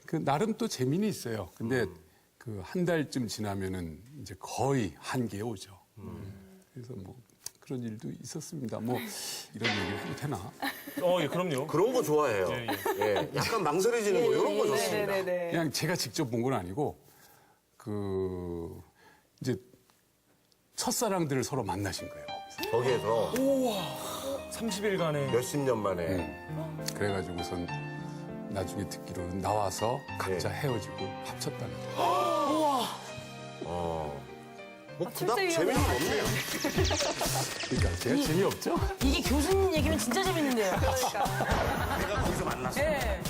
그 나름 또 재미는 있어요. 근데 그 한 달쯤 지나면은 이제 거의 한계에 오죠. 그래서 뭐 그런 일도 있었습니다. 뭐 이런 얘기를 해도 되나? 예, 그럼요. 그런 거 좋아해요. 예, 예, 약간 망설여지는 거 이런 거 좋습니다. 네네네. 그냥 제가 직접 본 건 아니고 그 이제 첫사랑들을 서로 만나신 거예요. 거기에서 30일간의 몇십 년 만에 그래가지고선 나중에 듣기로는 나와서 각자 헤어지고 합쳤다는 거예요. 뭐 그닥 출세 재미는 위험해. 없네요. 그러니까 제가 재미없죠? 이게 교수님 얘기면 진짜 재밌는데요. 내가 거기서 만났어. 네.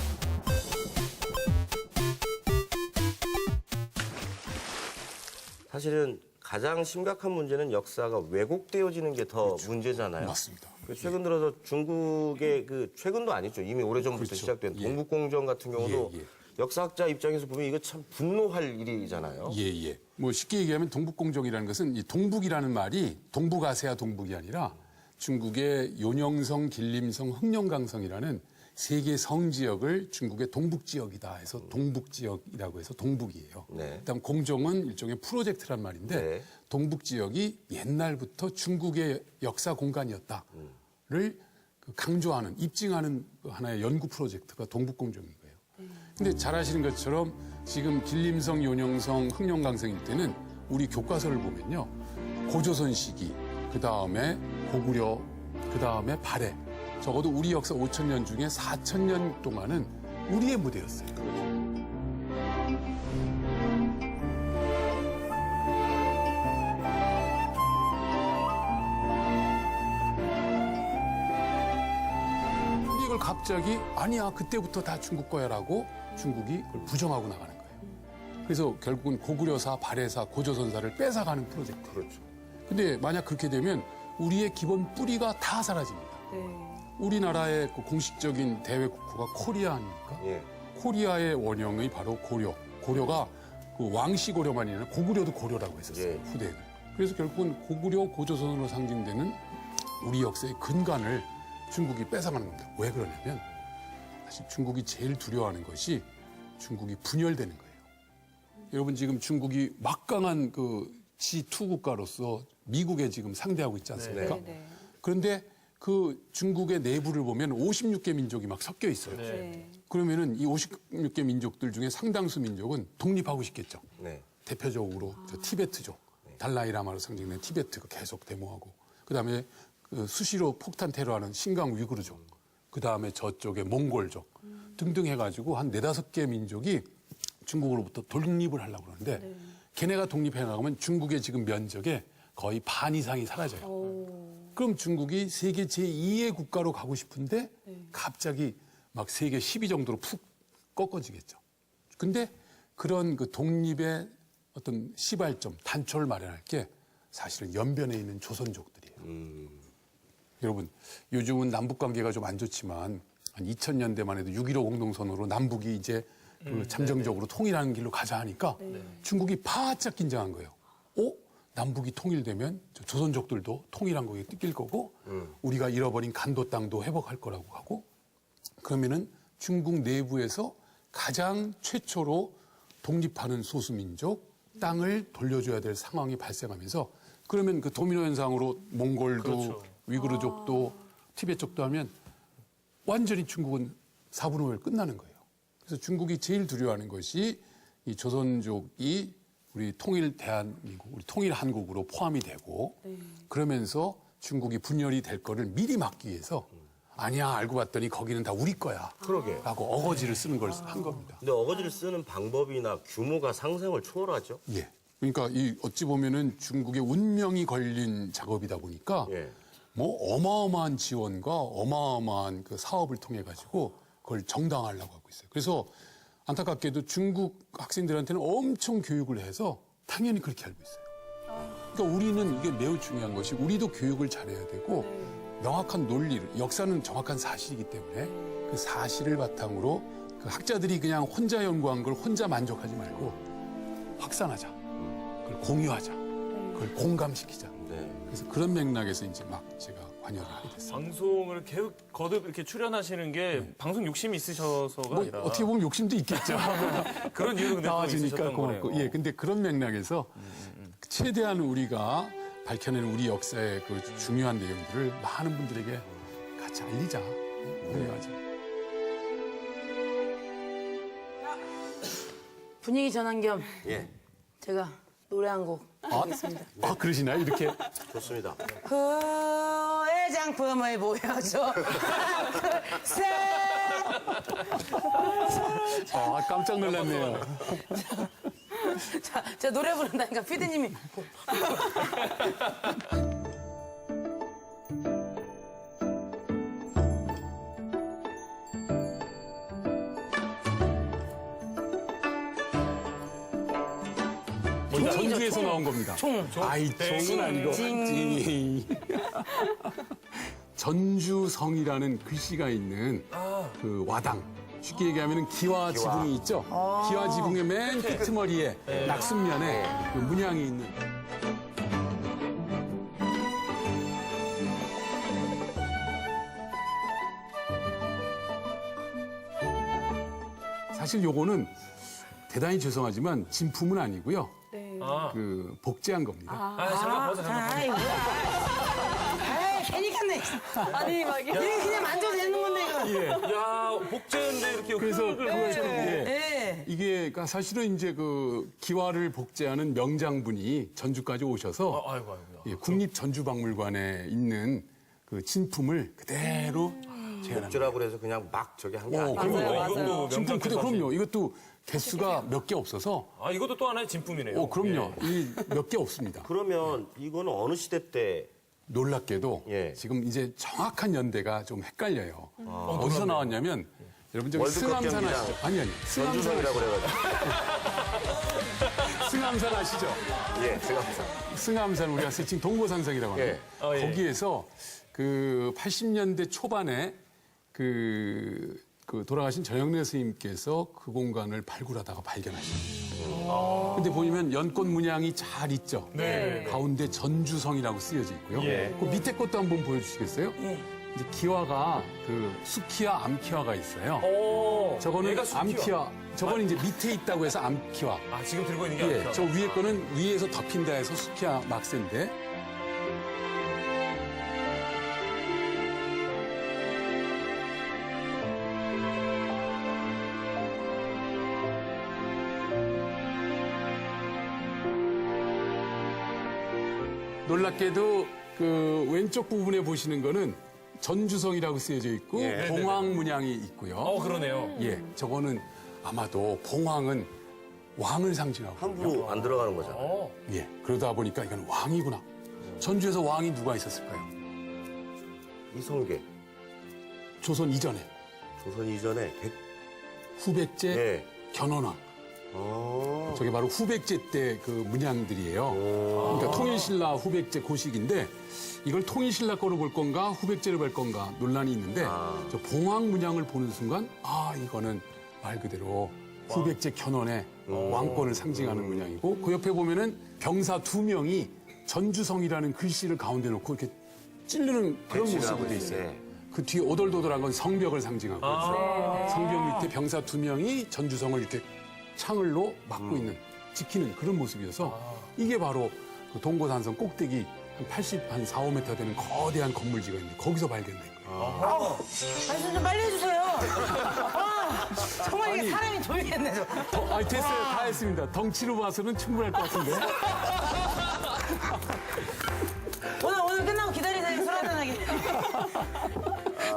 사실은 가장 심각한 문제는 역사가 왜곡되어지는 게 더 문제잖아요. 맞습니다. 최근 들어서 중국의 그 최근도 아니죠. 이미 오래전부터 그렇죠. 시작된 예. 동북공정 같은 경우도 예, 예. 역사학자 입장에서 보면 이거 참 분노할 일이잖아요. 예. 뭐 쉽게 얘기하면 동북공정이라는 것은 이 동북이라는 말이 동북아시아 동북이 아니라 중국의 요녕성, 길림성, 흑룡강성이라는 세 개 성지역을 중국의 동북지역이다 해서 동북지역이라고 해서 동북이에요. 네. 그다음 공정은 일종의 프로젝트란 말인데 네. 동북지역이 옛날부터 중국의 역사 공간이었다를 그 강조하는, 입증하는 하나의 연구 프로젝트가 동북공정인 거예요. 근데 잘 아시는 것처럼 지금 길림성, 요녕성, 흑룡강성일 때는 우리 교과서를 보면요. 고조선 시기, 그 다음에 고구려, 그 다음에 발해. 적어도 우리 역사 5,000년 중에 4,000년 동안은 우리의 무대였어요. 근데 이걸 갑자기 아니야 그때부터 다 중국 거야라고 중국이 그걸 부정하고 나가는 거예요. 그래서 결국은 고구려사, 발해사, 고조선사를 뺏어가는 프로젝트. 그렇죠. 근데 만약 그렇게 되면 우리의 기본 뿌리가 다 사라집니다. 네. 우리나라의 그 공식적인 대외 국호가 코리아 아닙니까? 예. 코리아의 원형이 바로 고려. 고려가 그 왕씨 고려만이 아니라 고구려도 고려라고 했었어요. 예. 후대에는. 그래서 결국은 고구려, 고조선으로 상징되는 우리 역사의 근간을 중국이 뺏어가는 겁니다. 왜 그러냐면 사실 중국이 제일 두려워하는 것이 중국이 분열되는 거예요. 여러분 지금 중국이 막강한 그 G2 국가로서 미국에 지금 상대하고 있지 않습니까? 네. 그런데 그 중국의 내부를 보면 56개 민족이 막 섞여 있어요. 네. 그러면은 이 56개 민족들 중에 상당수 민족은 독립하고 싶겠죠. 네. 대표적으로 저 티베트족, 달라이라마로 상징된 티베트가 계속 데모하고, 그다음에 그 수시로 폭탄 테러하는 신강 위구르족, 그다음에 저쪽에 몽골족 등등 해가지고 한 4-5개 민족이 중국으로부터 독립을 하려고 그러는데 걔네가 독립해 나가면 중국의 지금 면적의 거의 반 이상이 사라져요. 그럼 중국이 세계 제2의 국가로 가고 싶은데 갑자기 막 세계 10위 정도로 푹 꺾어지겠죠. 근데 그런 그 독립의 어떤 시발점, 단초를 마련할 게 사실은 연변에 있는 조선족들이에요. 여러분, 요즘은 남북 관계가 좀 안 좋지만 한 2000년대만 해도 6.15 공동선언으로 남북이 이제 그 잠정적으로 통일하는 길로 가자 하니까 중국이 바짝 긴장한 거예요. 남북이 통일되면 저 조선족들도 통일한 거에 뛸 거고 우리가 잃어버린 간도 땅도 회복할 거라고 하고 그러면은 중국 내부에서 가장 최초로 독립하는 소수민족 땅을 돌려줘야 될 상황이 발생하면서 그러면 그 도미노 현상으로 몽골도 그렇죠. 위구르족도 티베트족도 하면 완전히 중국은 4분의 5일 끝나는 거예요. 그래서 중국이 제일 두려워하는 것이 이 조선족이 우리 통일 대한민국, 우리 통일 한국으로 포함이 되고 그러면서 중국이 분열이 될 거를 미리 막기 위해서 아니야 알고 봤더니 거기는 다 우리 거야. 그러게. 라고 어거지를 쓰는 걸 한 겁니다. 근데 어거지를 쓰는 방법이나 규모가 상상을 초월하죠. 예. 그러니까 이 어찌 보면은 중국의 운명이 걸린 작업이다 보니까 예. 뭐 어마어마한 지원과 어마어마한 그 사업을 통해 가지고 그걸 정당화하려고 하고 있어요. 그래서 안타깝게도 중국 학생들한테는 엄청 교육을 해서 당연히 그렇게 알고 있어요. 그러니까 우리는 이게 매우 중요한 것이 우리도 교육을 잘해야 되고 명확한 논리를, 역사는 정확한 사실이기 때문에 그 사실을 바탕으로 그 학자들이 그냥 혼자 연구한 걸 혼자 만족하지 말고 확산하자. 그걸 공유하자. 그걸 공감시키자. 네. 그래서 그런 맥락에서 이제 막 제가 관여를 하게 됐어요. 방송을 계속 거듭 이렇게 출연하시는 게 방송 욕심이 있으셔서가 뭐 아니라 어떻게 보면 욕심도 있겠죠. 그런 이유가 근데 또 나와주니까 있으셨던 고맙고. 거네요. 예, 근데 그런 맥락에서 최대한 우리가 밝혀내는 우리 역사의 그 중요한 내용들을 많은 분들에게 같이 알리자. 그래야지. 분위기 전환 겸 예, 제가 노래 한 곡 하겠습니다. 그러시나요? 이렇게. 좋습니다. 후의 장품을 보여줘. 글쎄. 깜짝 놀랐네요. 자, 제가 노래 부른다니까 피디님이 전주에서 나온 겁니다. 아이, 총은 아니고. 찡. 전주성이라는 글씨가 있는 그 와당. 쉽게 얘기하면 기와 지붕이 있죠. 기와 지붕의 맨 끄트머리에 낙순면에 그 문양이 있는. 사실 요거는 대단히 죄송하지만 진품은 아니고요. 아, 그 복제한 겁니다. 잠깐 벗어 잠깐. 아이 뭐야. 아이 괜히 갔네. 아니 막 이거 그냥 만져도 되는 건데 이거. 야, 복제인데 이렇게 그래서 흙을 그것처럼 예. 이게 그러니까 사실은 이제 그 기와를 복제하는 명장분이 전주까지 오셔서 아이고. 예, 국립전주박물관에 있는 그 진품을 그대로 재현한 복제라고 그래서 그냥 막 저기 한 게 거예요. 아니에요. 그럼요. 이것도 진품 명장 근데 그럼요. 이것도 개수가 몇 개 없어서 아, 이것도 또 하나의 진품이네요. 그럼요. 이 몇 개 없습니다. 그러면 이거는 어느 시대 때 놀랍게도 예. 지금 이제 정확한 연대가 좀 헷갈려요. 어디서 나왔냐면 여러분 저기 월드컵 승암산 경기장. 아시죠? 아니 승암산 전주성이라고 그래가지고. 승암산 아시죠? 예, 생각합니다. 승암산 우리가 지금 동고산성이라고 하는 예. 예. 거기에서 그 80년대 초반에 그 돌아가신 전영래 스님께서 그 공간을 발굴하다가 발견하셨어요. 근데 보시면 연꽃 문양이 잘 있죠. 네. 가운데 전주성이라고 쓰여져 있고요. 예. 그 밑에 것도 한번 보여주시겠어요? 이제 기와가 그 수키와 암키와가 있어요. 저거는 얘가 수키와. 암키와, 저거는 이제 밑에 있다고 해서 암키와. 아, 지금 들고 있는 게 예, 아니라. 저 위에 거는 위에서 덮인다 해서 수키와 막세인데. 놀랍게도 그 왼쪽 부분에 보시는 거는 전주성이라고 쓰여져 있고 예. 봉황 문양이 있고요. 그러네요. 예, 저거는 아마도 봉황은 왕을 상징하고. 함부로 안 들어가는 거잖아요. 예, 그러다 보니까 이건 왕이구나. 전주에서 왕이 누가 있었을까요? 이성계. 조선 이전에 조선 이전에 후백제 예. 견훤왕. 저게 바로 후백제 때 그 문양들이에요. 그러니까 통일신라 후백제 고식인데 이걸 통일신라 거로 볼 건가 후백제로 볼 건가 논란이 있는데 저 봉황 문양을 보는 순간 이거는 말 그대로 후백제 견훤의 왕권을 상징하는 문양이고 그 옆에 보면은 병사 2명이 전주성이라는 글씨를 가운데 놓고 이렇게 찌르는 그런 배치를 모습으로 하고 돼 있어요. 있어요. 그 뒤에 오돌도돌한 건 성벽을 상징하고 있어요. 성벽 밑에 병사 2명이 전주성을 이렇게 창을로 막고 있는, 지키는 그런 모습이어서 이게 바로 그 동고산성 꼭대기 한 80, 4, 5m 되는 거대한 건물지가 있는데 거기서 발견된 거예요. 말씀 좀 빨리 해주세요. 정말 이게 사람이 졸겠네. 저. 됐어요. 다 했습니다. 덩치로 봐서는 충분할 것 같은데. 오늘 끝나고 기다리세요. 술 한잔하게.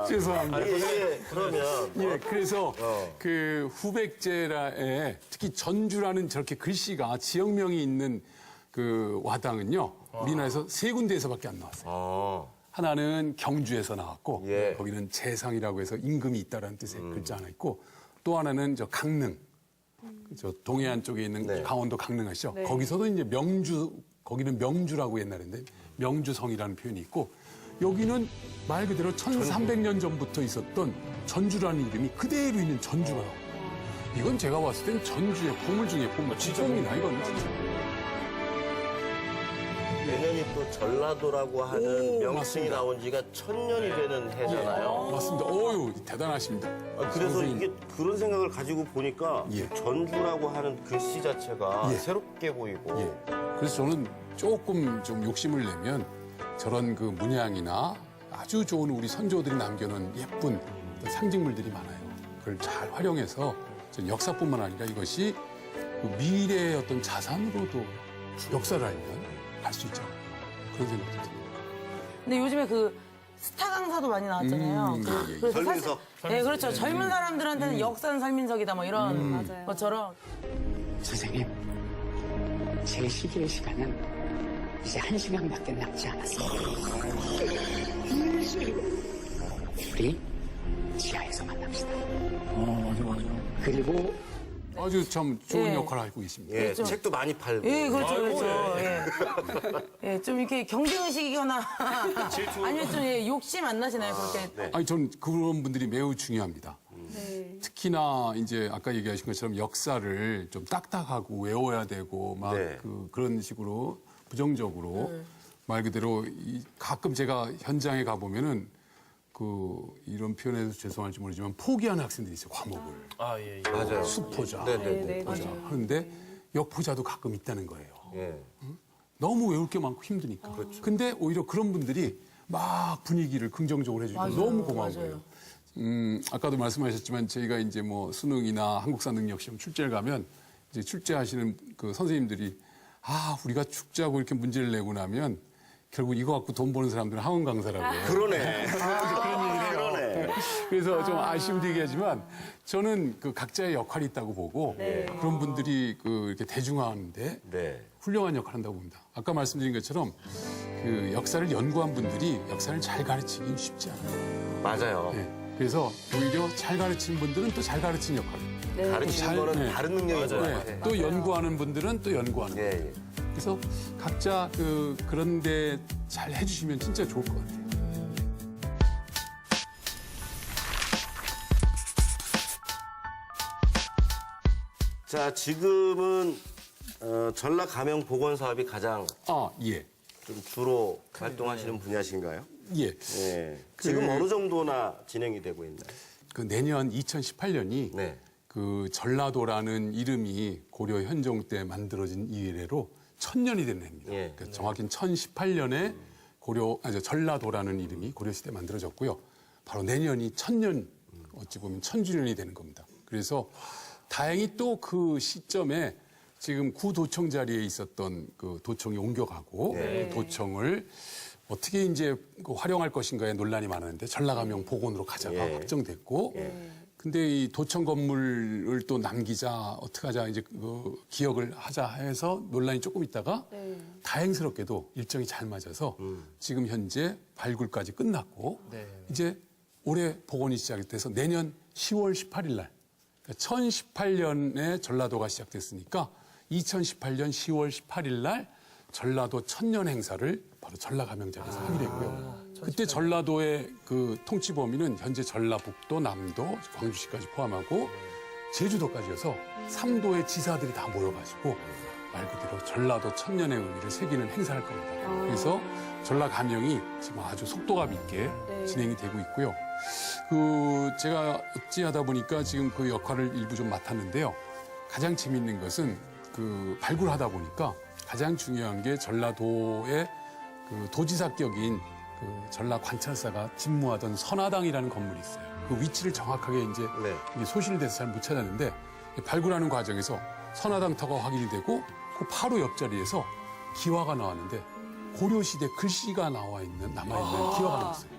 죄송합니다. 이게 그러면 예, 그래서 그 후백제라에 특히 전주라는 저렇게 글씨가 지역명이 있는 그 와당은요, 우리나라에서 3군데에서밖에 안 나왔어요. 하나는 경주에서 나왔고, 예. 거기는 재상이라고 해서 임금이 있다라는 뜻의 글자 하나 있고, 또 하나는 저 강릉, 저 동해안 쪽에 있는 네. 강원도 강릉 아시죠? 거기서도 이제 명주, 거기는 명주라고 옛날인데 명주성이라는 표현이 있고, 여기는 말 그대로 1300년 전부터 있었던 전주라는 이름이 그대로 있는 전주가 나와요. 이건 제가 봤을 땐 전주의 보물 중에 보물. 진짜입니다, 이건 진짜. 내년이 또 전라도라고 하는 명칭이 맞습니다. 나온 지가 1000년이 되는 해잖아요. 맞습니다. 어유 대단하십니다. 그래서 선생님. 이게 그런 생각을 가지고 보니까 예. 전주라고 하는 글씨 자체가 예. 새롭게 보이고 예. 그래서 저는 조금 좀 욕심을 내면 저런 그 문양이나 아주 좋은 우리 선조들이 남겨놓은 예쁜 어떤 상징물들이 많아요. 그걸 잘 활용해서 전 역사뿐만 아니라 이것이 그 미래의 어떤 자산으로도 역사를 알면 할 수 있지 않을까 그런 생각도 듭니다. 근데 요즘에 그 스타 강사도 많이 나왔잖아요. 예, 예. 그래서 설민석. 네, 그렇죠. 젊은 사람들한테는 역사는 설민석이다 뭐 이런 것처럼. 선생님, 제 시기의 시간은 이제 1시간밖에 남지 않았습니다. 우리 지하에서 만납시다. 맞아. 그리고 아주 참 좋은 예. 역할을 하고 계십니다. 예, 그렇죠. 책도 많이 팔고 예, 그렇죠, 아이고, 그렇죠. 예. 예, 좀 이렇게 경쟁의식이거나 아니면 좀 예, 욕심 안 나시나요? 그렇게. 네. 아니, 전 그런 분들이 매우 중요합니다. 특히나 이제 아까 얘기하신 것처럼 역사를 좀 딱딱하고 외워야 되고 막 네. 그런 식으로 부정적으로 말 그대로 가끔 제가 현장에 가보면은 이런 표현해서 죄송할지 모르지만 포기하는 학생들이 있어요, 과목을. 아, 예, 예. 맞아요. 수포자, 네네네. 포자. 하는데 역포자도 가끔 있다는 거예요. 예. 너무 외울 게 많고 힘드니까. 근데 오히려 그런 분들이 막 분위기를 긍정적으로 해주니까 너무 고마운 거예요. 아까도 말씀하셨지만 저희가 이제 뭐 수능이나 한국사 능력 시험 출제를 가면 이제 출제하시는 그 선생님들이 우리가 축제하고 이렇게 문제를 내고 나면 결국 이거 갖고 돈 버는 사람들은 학원 강사라고 해요. 그러네. 그러네. 그래서 좀 아쉬움도 얘기하지만 저는 그 각자의 역할이 있다고 보고 그런 분들이 이렇게 대중화하는데 네. 훌륭한 역할을 한다고 봅니다. 아까 말씀드린 것처럼 그 역사를 연구한 분들이 역사를 잘 가르치긴 쉽지 않아요. 맞아요. 네. 그래서 오히려 잘 가르치는 분들은 또 잘 가르치는 역할. 가르치는 거는 네. 다른 능력인 것 네. 같아요. 또 연구하는 분들은 또 연구하는 예, 거예요. 예. 그래서 각자 그런데 잘 해주시면 진짜 좋을 것 같아요. 자, 지금은 전라 가명 복원 사업이 가장 예. 좀 주로 활동하시는 분야신가요? 예. 예. 지금 어느 정도나 진행이 되고 있나요? 그 내년 2018년이 네. 그 전라도라는 이름이 고려 현종 때 만들어진 이래로 1000년이 된 해입니다. 예. 그러니까 정확히는 1018년에 전라도라는 이름이 고려시대에 만들어졌고요. 바로 내년이 1000년, 어찌 보면 1000주년이 되는 겁니다. 그래서 다행히 또 그 시점에 지금 구도청 자리에 있었던 그 도청이 옮겨가고 도청을 어떻게 이제 활용할 것인가에 논란이 많았는데 전라가명 복원으로 가자가 예. 확정됐고 근데 이 도청 건물을 또 남기자 어떻게 하자 이제 기억을 하자 해서 논란이 조금 있다가 다행스럽게도 일정이 잘 맞아서 지금 현재 발굴까지 끝났고 이제 올해 복원이 시작돼서 내년 10월 18일 날 1018년에 전라도가 시작됐으니까 2018년 10월 18일 날 전라도 천년 행사를 바로 전라가명장에서 하기로 했고요. 그때 전라도의 그 통치 범위는 현재 전라북도, 남도, 광주시까지 포함하고 제주도까지여서 3도의 지사들이 다 모여가지고 말 그대로 전라도 천년의 의미를 새기는 행사를 할 겁니다. 그래서 전라가명이 지금 아주 속도감 있게 진행이 되고 있고요. 제가 어찌하다 보니까 지금 그 역할을 일부 좀 맡았는데요. 가장 재밌는 것은 발굴하다 보니까 가장 중요한 게 전라도의 도지사격인 전라 관찰사가 집무하던 선화당이라는 건물이 있어요. 그 위치를 정확하게 이제 이게 소실이 돼서 잘 못 찾았는데 발굴하는 과정에서 선화당 터가 확인이 되고 그 바로 옆자리에서 기와가 나왔는데 고려시대 글씨가 남아있는 기와가 나왔어요.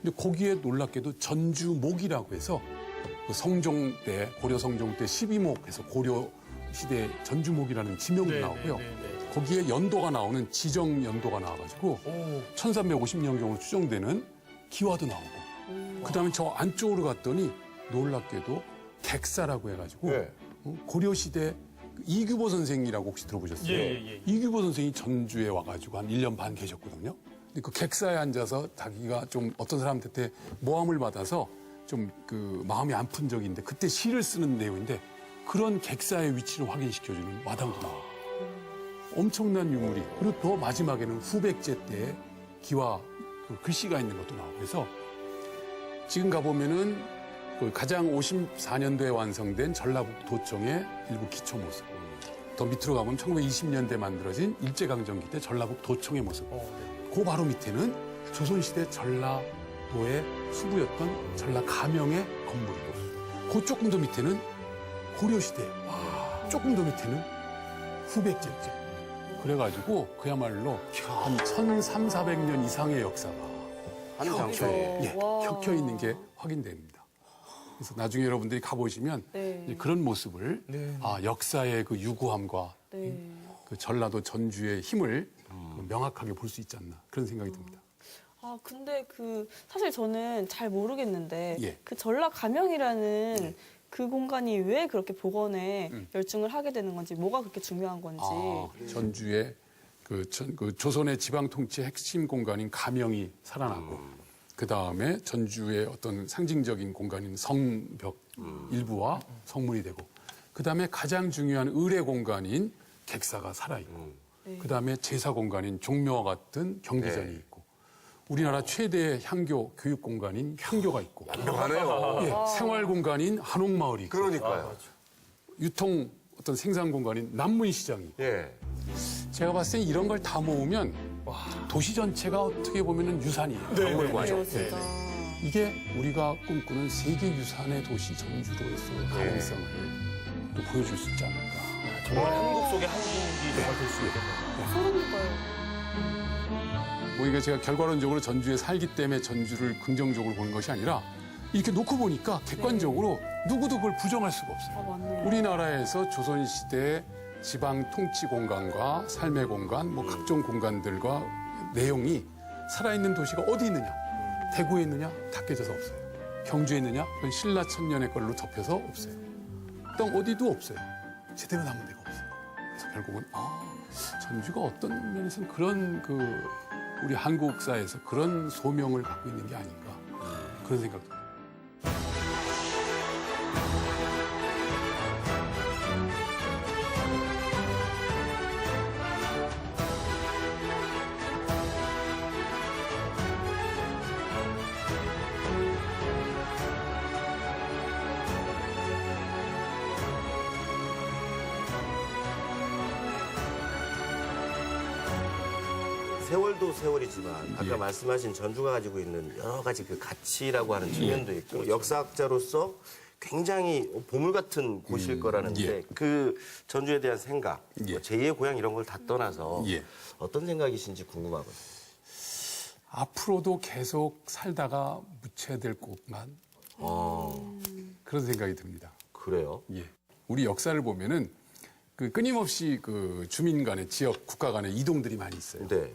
근데 거기에 놀랍게도 전주목이라고 해서 그 성종 때, 고려 성종 때 12목에서 고려시대 전주목이라는 지명도 나오고요. 거기에 연도가 나오는 지정 연도가 나와가지고 1350년경으로 추정되는 기와도 나오고 그다음에 저 안쪽으로 갔더니 놀랍게도 객사라고 해가지고 고려시대 이규보 선생이라고 혹시 들어보셨어요? 예. 이규보 선생이 전주에 와가지고 한 1년 반 계셨거든요. 근데 그 객사에 앉아서 자기가 좀 어떤 사람한테 모함을 받아서 좀 마음이 아픈 적이 있는데 그때 시를 쓰는 내용인데 그런 객사의 위치를 확인시켜주는 와당도 나와요. 엄청난 유물이, 그리고 또 마지막에는 후백제 때의 기와 그 글씨가 있는 것도 나오고, 그래서 지금 가보면은 그 가장 54년도에 완성된 전라북 도청의 일부 기초 모습, 더 밑으로 가보면 1920년대 만들어진 일제강점기 때 전라북 도청의 모습, 그 바로 밑에는 조선시대 전라도의 수부였던 전라 가명의 건물이고, 그 조금 더 밑에는 고려시대, 조금 더 밑에는 후백제제. 그래가지고 그야말로 한 1300~400년 이상의 역사가 한 장소에. 켜켜 있는 게 확인됩니다. 그래서 나중에 여러분들이 가보시면 이제 그런 모습을 역사의 그 유구함과 그 전라도 전주의 힘을 그 명확하게 볼 수 있지 않나 그런 생각이 듭니다. 아, 근데 사실 저는 잘 모르겠는데, 예. 그 전라 가명이라는 그 공간이 왜 그렇게 복원에 열중을 하게 되는 건지, 뭐가 그렇게 중요한 건지. 전주의 그 조선의 지방 통치의 핵심 공간인 가명이 살아나고, 그 다음에 전주의 어떤 상징적인 공간인 성벽 일부와 성문이 되고, 그 다음에 가장 중요한 의례 공간인 객사가 살아있고, 그 다음에 제사 공간인 종묘와 같은 경기전이 있고, 우리나라 최대의 향교 교육 공간인 향교가 있고, 하네요. 생활 공간인 한옥마을이 있고, 그러니까요. 유통 어떤 생산 공간인 남문시장이 있고, 예. 제가 봤을 때 이런 걸 다 모으면 도시 전체가 어떻게 보면 유산이에요. 박물관이죠. 진짜. 이게 우리가 꿈꾸는 세계 유산의 도시 전주로서의 가능성을 또 보여줄 수 있지 않을까. 정말 한국 속의 한국이 정말 될 수 있겠네요. 소름 돋아요. 뭐 이게 제가 결과론적으로 전주에 살기 때문에 전주를 긍정적으로 보는 것이 아니라, 이렇게 놓고 보니까 객관적으로 누구도 그걸 부정할 수가 없어요. 아, 맞네요. 우리나라에서 조선시대 지방 통치 공간과 삶의 공간, 뭐 각종 공간들과 내용이 살아있는 도시가 어디 있느냐? 대구에 있느냐? 다 깨져서 없어요. 경주에 있느냐? 그건 신라 천년의 걸로 접혀서 없어요. 또 어디도 없어요. 제대로 남은 데가 없어요. 그래서 결국은 전주가 어떤 면에서는 그런 우리 한국사에서 그런 소명을 갖고 있는 게 아닌가 그런 생각도 듭니다. 세월도 세월이지만 아까 말씀하신 전주가 가지고 있는 여러 가지 그 가치라고 하는 측면도 있고, 역사학자로서 굉장히 보물 같은 곳일 거라는데, 그 전주에 대한 생각, 뭐 제2의 고향 이런 걸 다 떠나서 어떤 생각이신지 궁금하거든요. 앞으로도 계속 살다가 묻혀야 될 곳만 그런 생각이 듭니다. 그래요? 예. 우리 역사를 보면은 끊임없이 주민 간의 지역, 국가 간의 이동들이 많이 있어요. 네.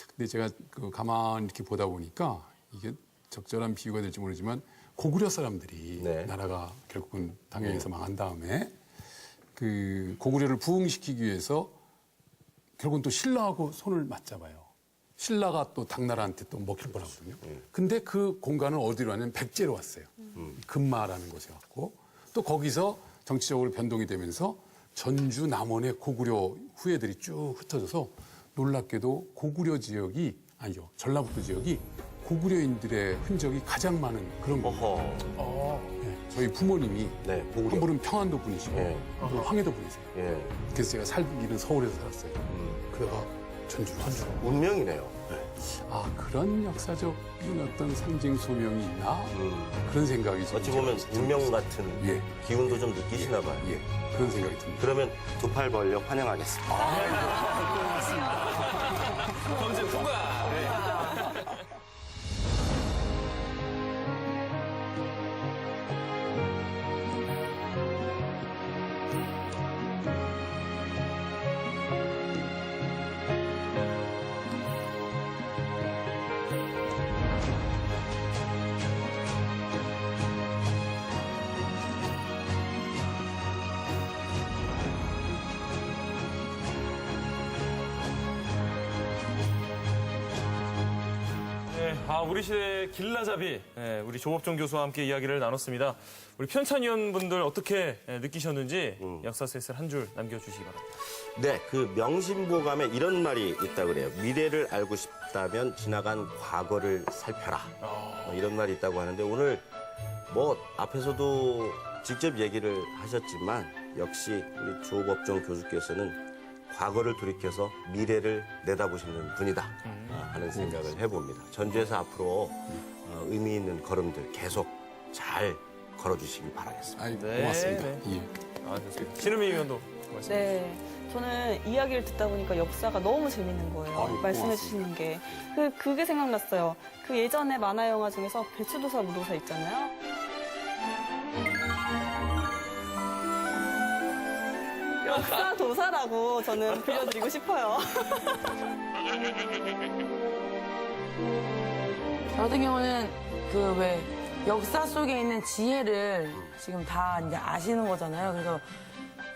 근데 제가 가만히 이렇게 보다 보니까 이게 적절한 비유가 될지 모르지만, 고구려 사람들이 나라가 결국은 당연해서 망한 다음에 고구려를 부흥시키기 위해서 결국은 또 신라하고 손을 맞잡아요. 신라가 또 당나라한테 또 먹힐 뻔하거든요. 근데 그 공간을 어디로 하냐면 백제로 왔어요. 금마라는 곳에 왔고, 또 거기서 정치적으로 변동이 되면서 전주 남원의 고구려 후예들이 쭉 흩어져서 놀랍게도 고구려 지역이, 아니죠, 전라북도 지역이 고구려인들의 흔적이 가장 많은 그런 곳이에요. 저희 부모님이 고구려. 한 분은 평안도 분이시고 한 분은 황해도 분이세요. 예. 그래서 제가 살기는 서울에서 살았어요. 그래가 전주로 왔어요. 운명이네요. 그런 역사적인 어떤 상징 소명이 있나? 그런 생각이 어찌 보면 운명 같은 예. 기운도 좀 느끼시나 봐요. 예, 그런 생각이 듭니다. 그러면 두 팔 벌려 환영하겠습니다. 검증 통과! 우리 시대의 길라잡이, 우리 조법종 교수와 함께 이야기를 나눴습니다. 우리 편찬위원분들 어떻게 느끼셨는지 역사셋을 한 줄 남겨주시기 바랍니다. 네, 그 명심보감에 이런 말이 있다고 그래요. 미래를 알고 싶다면 지나간 과거를 살펴라. 이런 말이 있다고 하는데 오늘 뭐 앞에서도 직접 얘기를 하셨지만 역시 우리 조법종 교수께서는 과거를 돌이켜서 미래를 내다보시는 분이다 하는 생각을 해봅니다. 전주에서 앞으로 의미 있는 걸음들 계속 잘 걸어주시기 바라겠습니다. 아이, 네, 고맙습니다. 네. 예. 좋습니다. 신은미 위원도 말씀. 네. 저는 이야기를 듣다 보니까 역사가 너무 재밌는 거예요. 아유, 말씀해 주시는 게. 그게 생각났어요. 그 예전에 만화 영화 중에서 배추도사 무도사 있잖아요. 역사 도사라고 저는 빌려드리고 싶어요. 저 같은 경우는 그 왜 역사 속에 있는 지혜를 지금 다 이제 아시는 거잖아요. 그래서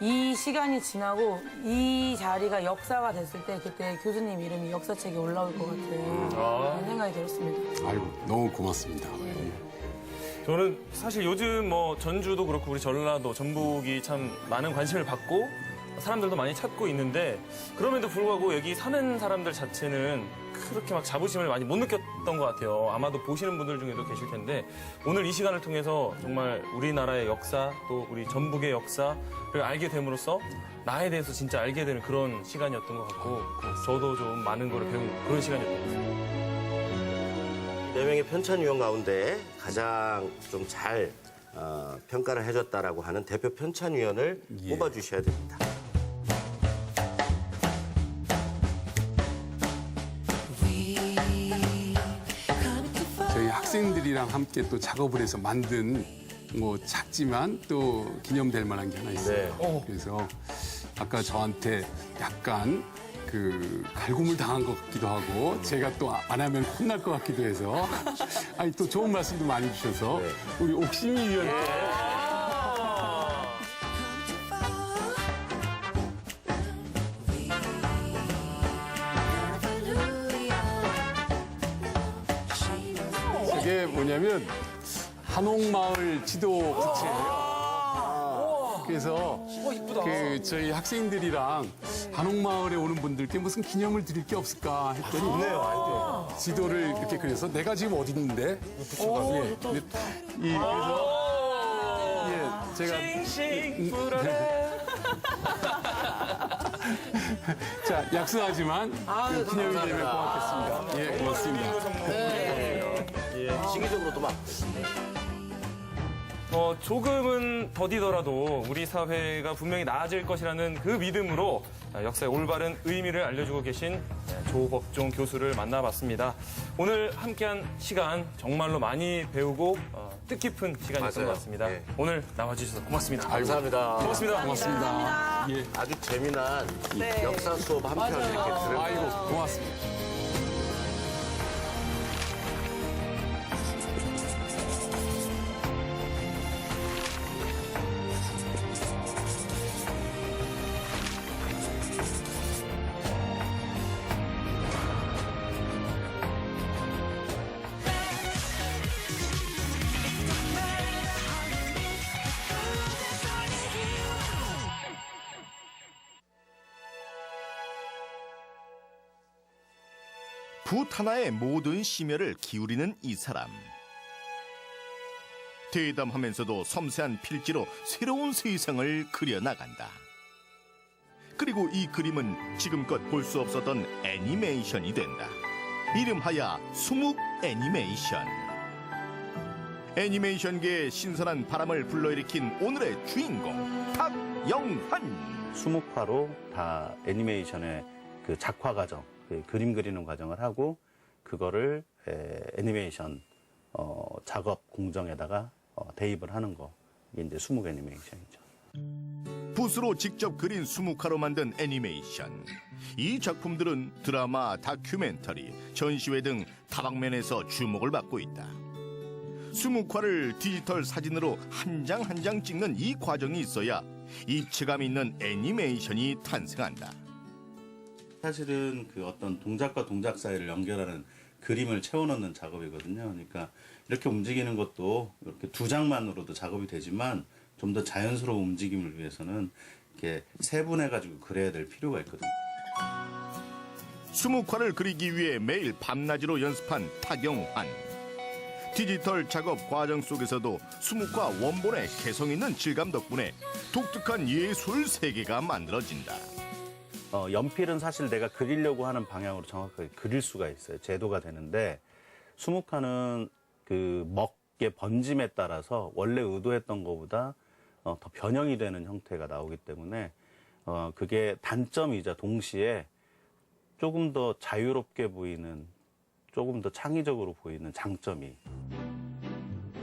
이 시간이 지나고 이 자리가 역사가 됐을 때 그때 교수님 이름이 역사책에 올라올 것 같은 그런 생각이 들었습니다. 아이고, 너무 고맙습니다. 저는 사실 요즘 뭐 전주도 그렇고 우리 전라도, 전북이 참 많은 관심을 받고 사람들도 많이 찾고 있는데 그럼에도 불구하고 여기 사는 사람들 자체는 그렇게 막 자부심을 많이 못 느꼈던 것 같아요. 아마도 보시는 분들 중에도 계실 텐데 오늘 이 시간을 통해서 정말 우리나라의 역사 또 우리 전북의 역사를 알게 됨으로써 나에 대해서 진짜 알게 되는 그런 시간이었던 것 같고 저도 좀 많은 걸 배운 그런 시간이었던 것 같습니다. 4명의 편찬위원 가운데 가장 좀 잘 평가를 해줬다라고 하는 대표 편찬위원을 뽑아주셔야 됩니다. 저희 학생들이랑 함께 또 작업을 해서 만든 뭐 작지만 또 기념될 만한 게 하나 있어요. 그래서 아까 저한테 약간 그 갈굼을 당한 것 같기도 하고 제가 또 안 하면 혼날 것 같기도 해서 아니 또 좋은 말씀도 많이 주셔서 우리 옥심이 위원께 이게 뭐냐면 한옥마을 지도 부채예요. 그래서 그 저희 학생들이랑 한옥마을에 오는 분들께 무슨 기념을 드릴 게 없을까 했더니 지도를 이렇게 그려서 내가 지금 어디 있는데? 예. 그래서 제가 싱싱 불어래. 자 약속하지만 그 기념이 되면 고맙겠습니다. 예, 고맙습니다. 시기적으로도 막 조금은 더디더라도 우리 사회가 분명히 나아질 것이라는 그 믿음으로 역사의 올바른 의미를 알려주고 계신 조법종 교수를 만나봤습니다. 오늘 함께한 시간 정말로 많이 배우고 뜻깊은 시간이었던 맞아요. 것 같습니다. 네. 오늘 나와주셔서 고맙습니다. 감사합니다. 고맙습니다. 고맙습니다. 예. 아주 재미난 역사 수업 한 편 이렇게 들으면 아이고 고맙습니다. 붓 하나에 모든 심혈을 기울이는 이 사람. 대담하면서도 섬세한 필지로 새로운 세상을 그려나간다. 그리고 이 그림은 지금껏 볼 수 없었던 애니메이션이 된다. 이름하여 수묵 애니메이션. 애니메이션계의 신선한 바람을 불러일으킨 오늘의 주인공 탁영환. 수묵화로 다 애니메이션의 그 작화 과정, 그 그림 그리는 과정을 하고 그거를 애니메이션 작업 공정에다가 대입을 하는 거. 이게 이제 수묵 애니메이션이죠. 붓으로 직접 그린 수묵화로 만든 애니메이션. 이 작품들은 드라마, 다큐멘터리, 전시회 등 다방면에서 주목을 받고 있다. 수묵화를 디지털 사진으로 한 장 한 장 찍는 이 과정이 있어야 입체감 있는 애니메이션이 탄생한다. 사실은 그 어떤 동작과 동작 사이를 연결하는 그림을 채워넣는 작업이거든요. 그러니까 이렇게 움직이는 것도 이렇게 두 장만으로도 작업이 되지만 좀 더 자연스러운 움직임을 위해서는 이렇게 세분해가지고 그려야 될 필요가 있거든요. 수묵화를 그리기 위해 매일 밤낮으로 연습한 타경환. 디지털 작업 과정 속에서도 수묵화 원본의 개성 있는 질감 덕분에 독특한 예술 세계가 만들어진다. 연필은 사실 내가 그리려고 하는 방향으로 정확하게 그릴 수가 있어요. 제도가 되는데 수묵화는 그 먹의 번짐에 따라서 원래 의도했던 것보다 더 변형이 되는 형태가 나오기 때문에 그게 단점이자 동시에 조금 더 자유롭게 보이는, 조금 더 창의적으로 보이는 장점이.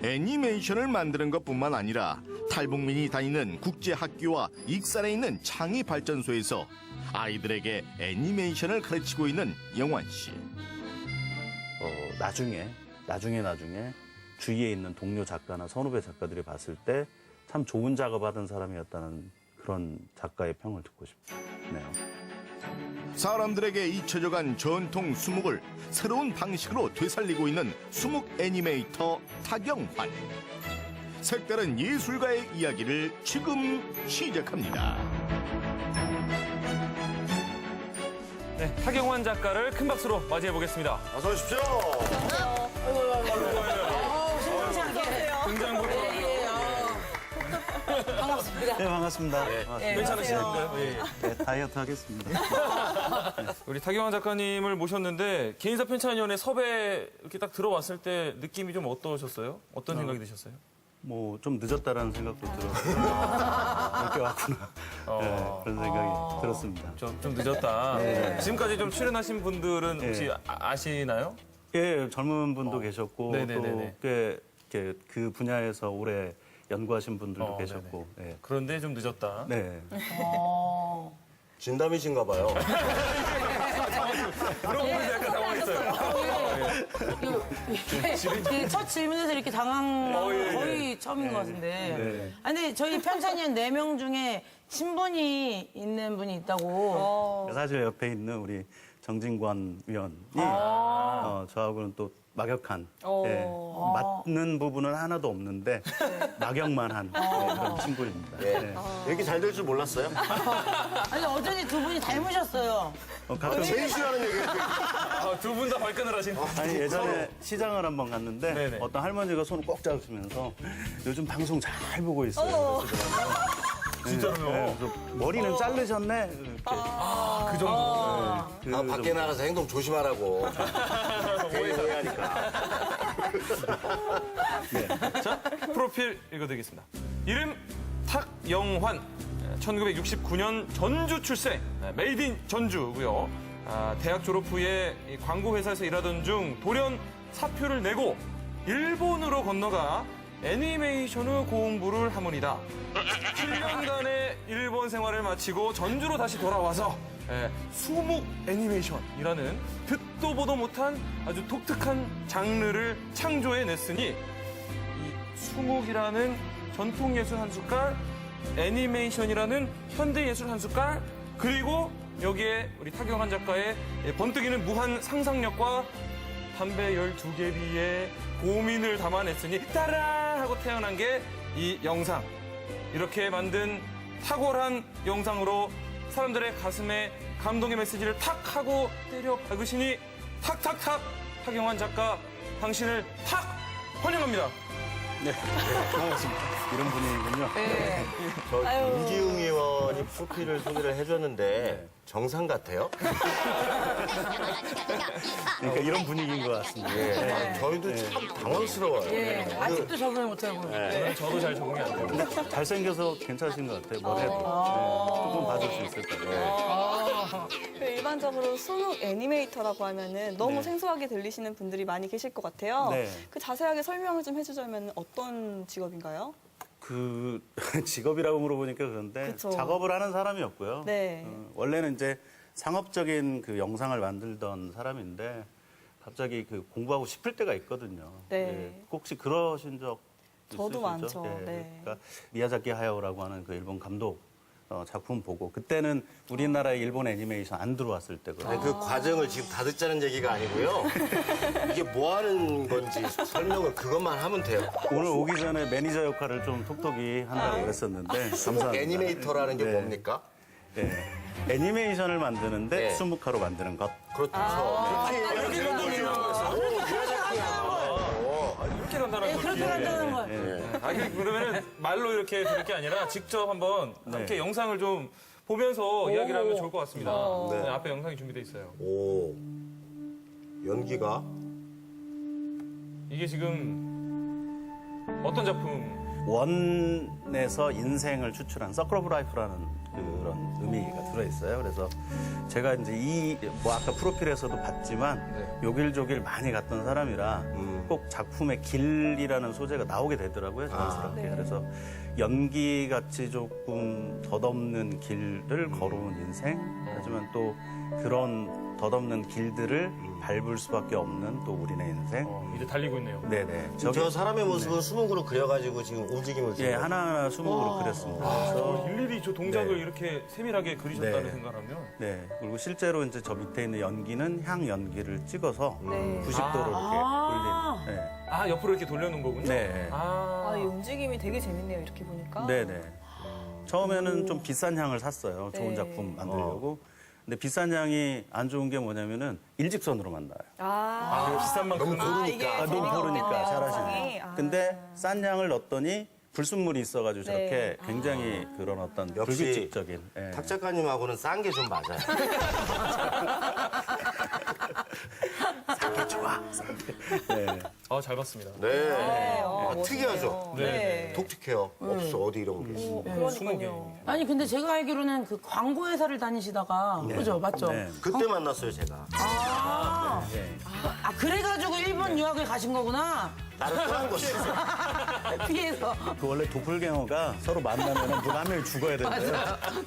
애니메이션을 만드는 것뿐만 아니라 탈북민이 다니는 국제학교와 익산에 있는 창의발전소에서 아이들에게 애니메이션을 가르치고 있는 영환 씨. 나중에 주위에 있는 동료 작가나 선후배 작가들이 봤을 때 참 좋은 작업하던 사람이었다는 그런 작가의 평을 듣고 싶네요. 사람들에게 잊혀져간 전통 수묵을 새로운 방식으로 되살리고 있는 수묵 애니메이터 타경환. 색다른 예술가의 이야기를 지금 시작합니다. 네, 타경환 작가를 큰 박수로 맞이해 보겠습니다. 어서 오십시오. 등장부터 반갑습니다. 네, 반갑습니다. 괜찮으신가요? 네, 다이어트 하겠습니다. 우리 타경환 작가님을 모셨는데 개인사 편찬위원회 섭외 이렇게 딱 들어왔을 때 느낌이 좀 어떠셨어요? 어떤 생각이 드셨어요? 뭐 좀 늦었다라는 생각도 들었고 이렇게 왔구나. 네, 그런 생각이 들었습니다. 좀 늦었다. 지금까지 좀 출연하신 분들은 혹시 아시나요? 예, 젊은 분도 계셨고 네네네네. 또 그 분야에서 오래 연구하신 분들도 계셨고. 네. 그런데 좀 늦었다. 네. 진담이신가 봐요. 물어보면서 약간 당황했어요. 첫 질문에서 이렇게 당황한 건 거의 처음인 것 같은데. 아니, 근데 저희 편찬위원 4명 중에 친분이 있는 분이 있다고. 사실 옆에 있는 우리 정진관 위원이 저하고는 또 막역한 맞는 부분은 하나도 없는데 막역만 한 그런 친구입니다. 네. 이렇게 잘 될 줄 몰랐어요. 아니, 어쩐지 두 분이 닮으셨어요. 가끔 제일 싫어하는 얘기예요. 두 분 다 발끈을 하신. 아니 예전에 시장을 한번 갔는데 네네. 어떤 할머니가 손을 꼭 잡으시면서 요즘 방송 잘 보고 있어요. 그러시더라고요. 진짜로요? 그래서 머리는 자르셨네. 이렇게. 그 정도. 밖에 나가서 행동 조심하라고. 괜히 오해하니까. 자, 프로필 읽어드리겠습니다. 이름 탁영환, 1969년 전주 출생, 메이드 인 전주고요. 대학 졸업 후에 이 광고회사에서 일하던 중 돌연 사표를 내고 일본으로 건너가 애니메이션의 공부를 하문이다. 7년간의 일본 생활을 마치고 전주로 다시 돌아와서 수묵 애니메이션이라는 듣도 보도 못한 아주 독특한 장르를 창조해냈으니 이 수묵이라는 전통예술 한 숟갈, 애니메이션이라는 현대예술 한 숟갈, 그리고 여기에 우리 타경환 작가의 번뜩이는 무한 상상력과 담배 12개비의 고민을 담아냈으니 따라 하고 태어난 게 이 영상. 이렇게 만든 탁월한 영상으로 사람들의 가슴에 감동의 메시지를 탁 하고 때려 박으시니 탁탁탁 타경환 작가 당신을 탁 환영합니다. 네, 반갑습니다. 이런 분위기군요. 저 이기웅 의원이 프로필을 소개를 해줬는데 정상 같아요? 그러니까 이런 분위기인 것 같습니다. 예. 저희도 참 당황스러워요. 예, 아직도 적응을 못하고. 저도 잘 적응이 안 돼요. 근데 잘생겨서 괜찮으신 것 같아요. 뭘 해도. 조금 봐줄 수 있을 것 같아요. 그 일반적으로 수묵 애니메이터라고 하면은 너무 생소하게 들리시는 분들이 많이 계실 것 같아요. 네. 그 자세하게 설명을 좀 해주자면 어떤 직업인가요? 그 직업이라고 물어보니까 그런데 그쵸. 작업을 하는 사람이었고요. 네. 원래는 이제 상업적인 그 영상을 만들던 사람인데 갑자기 그 공부하고 싶을 때가 있거든요. 네. 예, 혹시 그러신 적 저도 있으시죠? 많죠. 예, 네. 그러니까 미야자키 하야오라고 하는 그 일본 감독 작품 보고 그때는 우리나라에 일본 애니메이션 안 들어왔을 때거든요. 아니, 그 과정을 지금 다 듣자는 얘기가 아니고요. 이게 뭐 하는 건지 설명을 그것만 하면 돼요. 오늘 오기 전에 매니저 역할을 좀 톡톡히 한다고 그랬었는데 감사합니다. 애니메이터라는 게 네. 뭡니까? 네. 애니메이션을 만드는데 네. 수묵화로 만드는 것. 그렇죠. 그렇게 얘기하는 거죠. 이렇게 간다는 네, 거지. 그렇게 한다는 걸. 그러면은 말로 이렇게 들을 게 아니라 직접 한번 이렇게 영상을 좀 보면서 이야기를 하면 좋을 것 같습니다. 네, 앞에 영상이 준비돼 있어요. 오. 연기가 이게 지금 어떤 작품? 원에서 인생을 추출한 서클 오브 라이프라는 그런 의미가 들어있어요. 그래서 제가 이제 뭐 아까 프로필에서도 봤지만 요길조길 많이 갔던 사람이라 꼭 작품의 길이라는 소재가 나오게 되더라고요. 자연스럽게. 그래서 연기같이 조금 덧없는 길을 걸어온 인생, 하지만 또 그런 덧없는 길들을 밟을 수밖에 없는 또 우리네 인생. 이제 달리고 있네요. 네네. 저 사람의 모습을 수묵으로 그려가지고 지금 움직임을 예, 하나하나 수묵으로 그렸습니다. 그래서 일일이 저 동작을 네. 이렇게 세밀하게 그리셨다는 네. 생각하면 네. 그리고 실제로 이제 저 밑에 있는 연기는 향 연기를 찍어서 네. 90도로 이렇게 돌린. 네. 옆으로 이렇게 돌려놓은 거군요. 네. 아, 이 움직임이 되게 재밌네요. 이렇게 보니까. 네네. 처음에는 좀 비싼 향을 샀어요. 좋은 네. 작품 만들려고. 근데 비싼 향이 안 좋은 게 뭐냐면은 일직선으로 만나요. 비싼 만큼 너무 고르니까 잘하시네. 근데 싼 향을 넣었더니 불순물이 있어가지고 저렇게 굉장히 그런 어떤 역시 불규칙적인. 예. 탁 작가님하고는 싼 게 좀 맞아요. 싼게 좋아. 네. 잘 봤습니다. 네. 멋있네요. 특이하죠? 네. 독특해요. 없어, 어디 이런 게. 그러니까요. 아니 근데 제가 알기로는 그 광고 회사를 다니시다가 그죠 맞죠? 네. 그때 만났어요, 제가. 아, 그래가지고 일본 유학을 가신 거구나. 나를 떠난 거지. 피해서. 그 원래 도플갱어가 서로 만나면 누가 한 명이 죽어야 되는데요.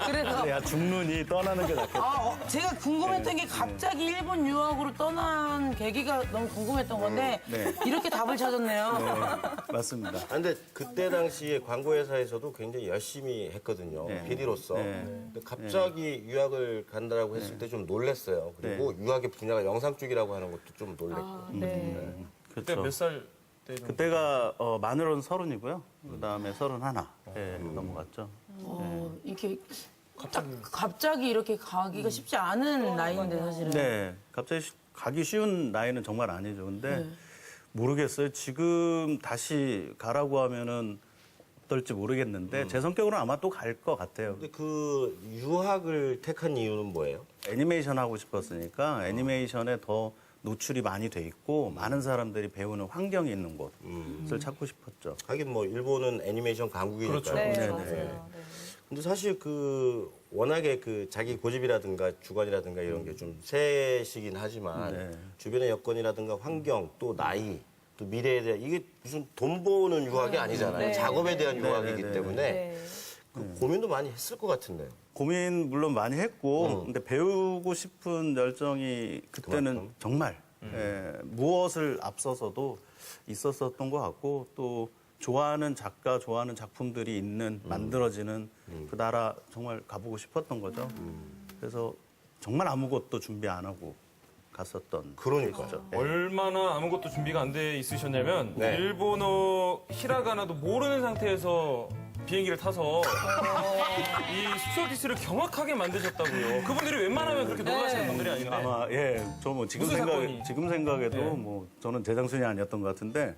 그래서 야 죽느니 떠나는 게 낫겠다. 제가 궁금했던 게 갑자기 일본 유학으로 떠난 계기가 너무 궁금했던 건데 네. 이렇게 답을 찾았네요. 네, 맞습니다. 근데 그때 당시에 광고회사에서도 굉장히 열심히 했거든요. 네. PD로서. 네. 근데 갑자기 유학을 간다라고 했을 때 좀 놀랐어요. 그리고 유학의 분야가 영상 쪽이라고 하는 것도 좀 놀랐고. 네. 그때 그렇죠. 몇 살 때 정도? 그때가 만으로는 30이고요. 그다음에 31에 넘어갔죠. 이렇게 갑자기 이렇게 가기가 쉽지 않은 나이인데 사실은. 네, 갑자기 가기 쉬운 나이는 정말 아니죠. 근데 모르겠어요. 지금 다시 가라고 하면은 어떨지 모르겠는데 제 성격으로는 아마 또 갈 것 같아요. 근데 그 유학을 택한 이유는 뭐예요? 애니메이션 하고 싶었으니까 애니메이션에 더 노출이 많이 돼 있고 많은 사람들이 배우는 환경이 있는 곳을 찾고 싶었죠. 하긴 뭐 일본은 애니메이션 강국이니까. 그렇죠. 네, 네, 맞아요. 네. 네. 근데 사실 그 워낙에 그 자기 고집이라든가 주관이라든가 이런 게 좀 세시긴 하지만 네. 주변의 여건이라든가 환경 또 나이 또 미래에 대한 이게 무슨 돈 버는 유학이 아니잖아요. 네. 작업에 대한 네, 유학이기 네, 네. 때문에 네. 그 고민도 많이 했을 것 같은데요. 고민 물론 많이 했고 근데 배우고 싶은 열정이 그때는 그만큼? 정말 무엇을 앞서서도 있었었던 것 같고 또 좋아하는 작가, 좋아하는 작품들이 있는 만들어지는 그 나라 정말 가보고 싶었던 거죠. 그래서 정말 아무것도 준비 안 하고 갔었던 그러니까요. 케이스죠. 얼마나 아무것도 준비가 안 돼 있으셨냐면 네. 일본어 히라가나도 모르는 상태에서 비행기를 타서 이 스튜어디스를 경악하게 만드셨다고요. 그분들이 웬만하면 그렇게 놀라시는 분들이 아닌데. 아마 저 뭐 지금 무슨 사건이? 지금 생각에도 네. 뭐 저는 재장순이 아니었던 것 같은데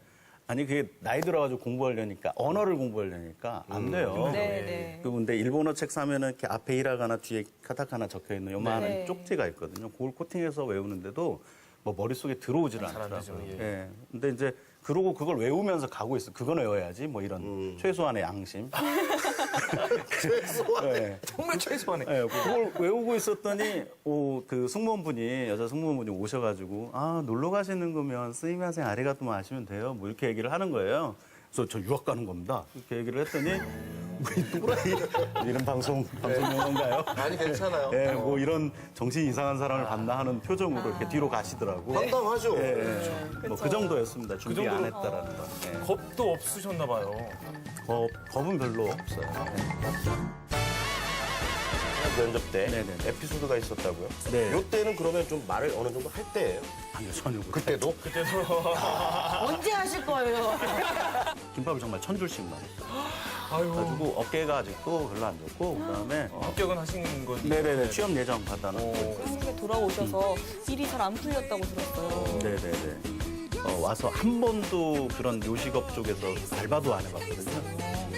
아니 그게 나이 들어가지고 공부하려니까 언어를 공부하려니까 안 돼요. 네. 근데 일본어 책 사면은 이렇게 앞에 히라가나 뒤에 카타카나 적혀 있는 요만한 네. 쪽지가 있거든요. 그걸 코팅해서 외우는데도 뭐 머릿속에 들어오질 않더라고요. 되죠, 예. 예. 근데 이제 그러고 그걸 외우면서 가고 있어. 그건 외워야지. 뭐 이런 최소한의 양심. 네. 정말 최소한의. 네, 그걸 외우고 있었더니 그 승무원분이 여자 승무원분이 오셔가지고 놀러 가시는 거면 스미마셍 아리가또 하시면 돼요. 뭐 이렇게 얘기를 하는 거예요. 그래서 저 유학 가는 겁니다. 이렇게 얘기를 했더니 뭐 이 또라이 이런 방송 용어인가요? 아니 괜찮아요. 예, 뭐 이런 정신 이상한 사람을 봤나 하는 표정으로 이렇게 뒤로 가시더라고. 황당하죠. 뭐 그 정도였습니다. 준비 그 안 정도로- 했다라는 건. 예. 겁도 없으셨나 봐요. 겁은 별로 없어요. 네. 면접 때 네네. 에피소드가 있었다고요? 네. 요때는 그러면 좀 말을 어느 정도 할 때예요? 아니요, 전혀 못해요. 그때도? 언제 하실 거예요? 김밥을 정말 1000줄씩만 했어요. 그래가지고 어깨가 아직도 별로 안 좋고 그다음에 합격은 하신 건 네네네 취업 예정 받아놓고 한국에 돌아오셔서 일이 잘 안 풀렸다고 들었어요. 네네네 와서 한 번도 그런 요식업 쪽에서 알바도 안 해봤거든요.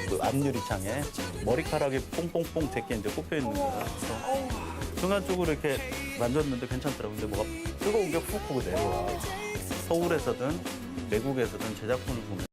그 앞유리창에 머리카락이 뽕뽕뽕 제게 이제 꼽혀 있는 거예요. 그래서 순간적으로 이렇게 만졌는데 괜찮더라고요. 근데 뭐가 뜨거운 게 훅 하고 내려와. 서울에서든 외국에서든 제작품을 보면